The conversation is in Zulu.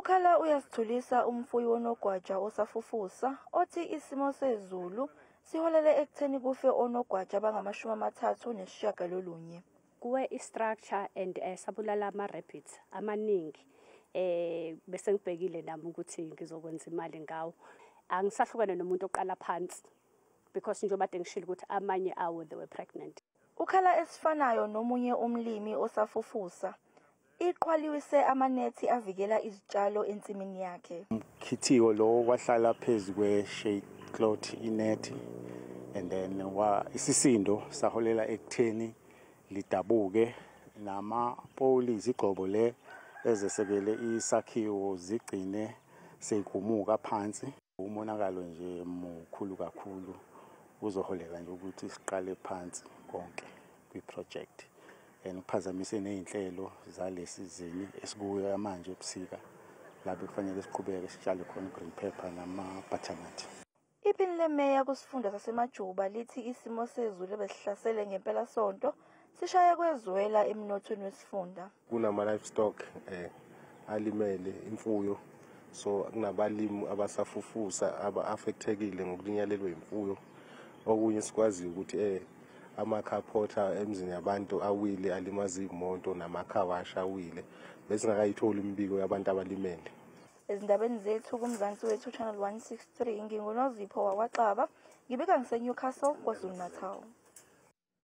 Ukhala uyasithulisa umfuyi wonogwaja osafufusa othi isimo sezulu siholele ekutheni kufe onogwaja abangama-39. Kuwe i-structure and sabulala ama-rabbits amaningi. Bese ngibhekile nami ukuthi ngizokwenza imali ngawo. Angisahlukane nomuntu oqala phansi because njengoba ngishilo ukuthi amanye awo they were pregnant. Ukhala esifanayo nomunye umlimi osafufusa. Iqhwaliwise amanethi avikela izitshalo ensimini yakhe. Khithiyo lo wahlala phezulu kwe-shade cloth inethi and then isisindo saholela ekutheni lidabuke nama-pole izigxobo le ezesekele isakhiwo zigcine seyigumuka phansi. Umonakalo nje mkhulu kakhulu uzoholela nje ukuthi siqale phansi konke kwi-project and kuphazamise nezinhlelo zalesizini esikuyo manje ebusika lapho kufanele siqhubeke sitshale khona green pepper nama-butternut. Iphini lemeya kusifunda saseMajuba lithi isimo sezulu ebesihlasele ngempela sonto sishaya kwezwela emnothweni wesifunda. Kunama-livestock alimele imfuyo, so kunabalimi abasafufusa aba-affectekile ngokulinyalelwa imfuyo. Okunye sikwazi ukuthi amakhaphotha emzini yabantu awile alimaza imoto namakhawashi awile bese ngakayithola imbiko yabantu abalimele. Ezindabeni zethu kumzansi wethu channel 163 ngingunozipho wakwaqaba ngibika ngise Newcastle KwaZulu Natal.